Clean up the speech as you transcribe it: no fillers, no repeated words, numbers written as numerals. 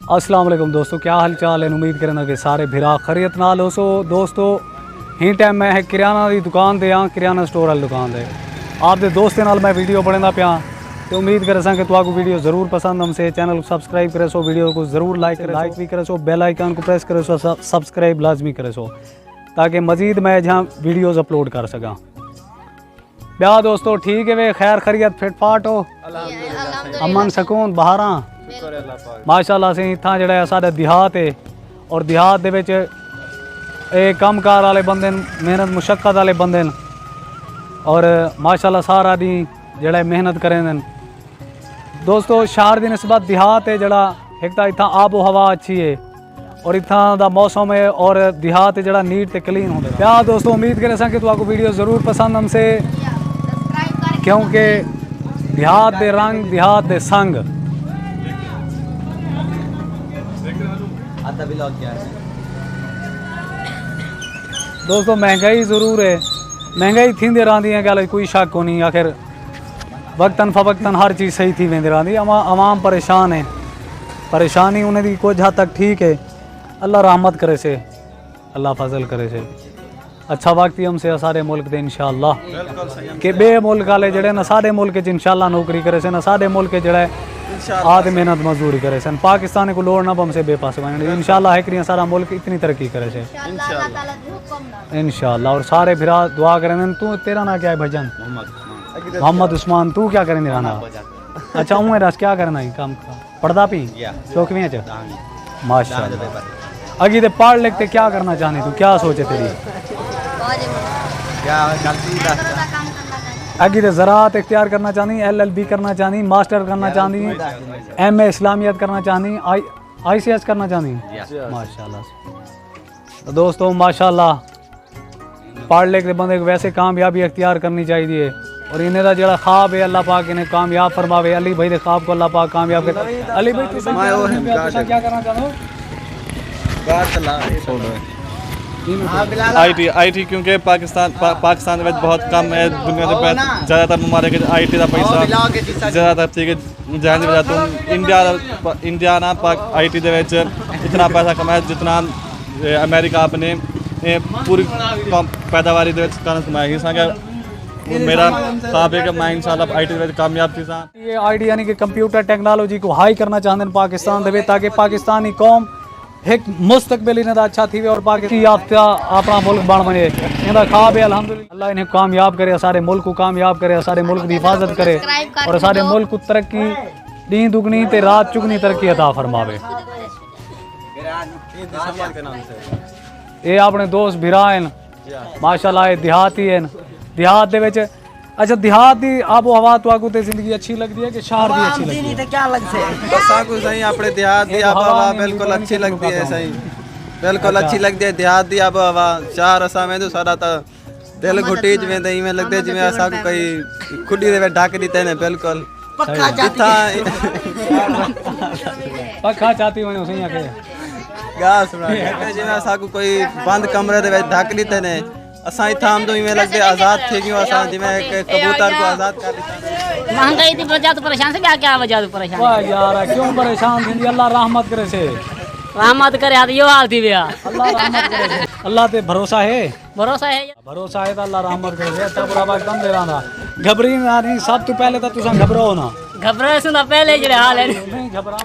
अस्सलाम वालेकुम दोस्तों, क्या हाल चाल है। उम्मीद करना कि सारे भिरा खरीत नाल हो। सो दोस्तों ही टाइम मैं है किराना की दुकान दे किराना स्टोर वाली दुकान दे आपके दोस्तों नाल मैं वीडियो बनना पाया तो उम्मीद कर कि तुमको वीडियो ज़रूर पसंद हमसे चैनल को सब्सक्राइब करे सो, वीडियो को ज़रूर लाइक भी करे सो, बेल आइकन को प्रेस करे सो, सब्सक्राइब लाजमी करे सो ताकि मज़ीद मैं जहाँ वीडियोज़ अपलोड कर सका। ब्याह दोस्तों ठीक है वे खैर खरीत फिट फाट हो, अमन सकून बहारा माशाल्लाह से। इतना जड़ा साढ़ा देहात है और देहात दे विच कम कार वाले बंदे मेहनत मुशक्कत वाले बंदे और माशाल्लाह सारा दिन जड़ा मेहनत करें दोस्तों। शहर की नस्बत देहात है जड़ा एक तो इतना आबो हवा अच्छी है और इतना दा मौसम है और देहात जड़ा नीट ते क्लीन होता है। क्या दोस्तों उम्मीद करें कि तुमको वीडियो ज़रूर पसंद हमसे, क्योंकि देहात दे रंग देहात दे संग दोस्तों महंगाई ज़रूर है, महंगाई थींदी रहंदी है, गल कोई शक को नहीं। आखिर वक्तन फ़वक्तन हर चीज़ सही थी वेंदी रहंदी। अवाम परेशान है, परेशानी उन्हें दी कुछ हद तक ठीक है। अल्लाह रहमत करे से, अल्लाह फजल करे से। अच्छा वक्त ही हमसे सारे मुल्क दे इंशाअल्लाह कि बे मुल्क वाले जड़े ना साढ़े मुल्क इंशाअल्लाह नौकरी करे से ना साढ़े मुल्क जड़े आद मेहनत मजदूरी करे सन। पाकिस्तान को लोड़ ना हमसे बेपास इंशाअल्लाह है सारा मुल्क इतनी तरक्की करे से इंशाअल्लाह। और सारे फिर दुआ करें। तू तेरा ना क्या है भजन मोहम्मद उस्मान, तू क्या करें रहना? अच्छा उम्र रस क्या करना है काम पढ़दा पी चौकवियाँ च माशाअल्लाह। अगी ते पढ़ लिख के क्या करना चाहनी तू, क्या सोचे तेरी? आगे तो ज़राअत इख्तियार करना चाहनी, LLB करना चाहनी, मास्टर करना चाहनी, MA इस्लामियत करना चाहनी, ICS करना चाहनी माशाल्लाह। तो दोस्तों माशाल्लाह पढ़ लिख के बंदे को वैसे कामयाबी इख्तियार करनी चाहिए और इन्हें का जो ख्वाब है अल्लाह पाक इन्हें कामयाब फरमावे। अली भाई के ख्वाब को अल्लाह पाक कामयाब करे। अली भाई तुम क्या करना चाहो? IT क्योंकि पाकिस्तान में बहुत कम है, दुनिया के ज़्यादातर ममालिक IT का पैसा ज़्यादातर ठीक है जाने वजह तुम इंडिया ना IT दे विच इतना पैसा कमाया जितना अमेरिका अपने पूरी पैदावारी दे विच कमाया ही। मेरा ख्वाब है कि मैं इंशाल्लाह IT में कामयाब थी। ये ID यानी कि कंप्यूटर टेक्नोलॉजी को हाई करना चाहते हैं पाकिस्तान दे ताकि पाकिस्तानी कौम एक मुस्तकबिल इन्हें अच्छा थी और पाकिस्तान अपना मुल्क बन बने। इनका ख्वाब है अल्हम्दुलिल्लाह। अल्लाह इन्हें कामयाब करे, सारे मुल्क को कामयाब करे, सारे मुल्क की हिफाजत करे और सारे मुल्क को तरक्की दी दुगनी ते रात चुगनी तरक्की अता फरमावे। ये अपने दोस्त भिरा हैं माशाल्लाह, ये देहाती हैं देहात दे विच। अच्छा देहात की आबो हवा तो आपको जिंदगी अच्छी लगती है कि शहर की अच्छी लगती है? क्या लगता है साकू सही अपने देहात की आबो हवा बिल्कुल अच्छी लगती है, सही बिल्कुल अच्छी लगती है देहात की आबो हवा। शहर असा में तो सारा तो दिल घुटी जिवें दई में लगदे जिवें असा को कई खुडी दे ढक दिते ने बिल्कुल पक्का चाहती हूं सही आके गा सुना जिवें असा को कोई बंद कमरे दे विच ढक दिते ने असा इतना हम तो इवें लगते आज़ाद थे क्यों असा जिवें एक कबूतर को आज़ाद कर दिता। महंगाई की वजह तो परेशान से क्या वजह तो परेशान वाह यार क्यों परेशान थी? अल्लाह रहमत करे से, रहमत करे यार यो हाल थी भैया। अल्लाह रहमत करे से, अल्लाह ते भरोसा है भरोसा है तो अल्लाह रहमत करे से। अच्छा बुरा वक्त दे रहा घबरी नहीं सब तो पहले तो तुसा घबराओ ना, घबरा सुना पहले जो हाल है नहीं घबरा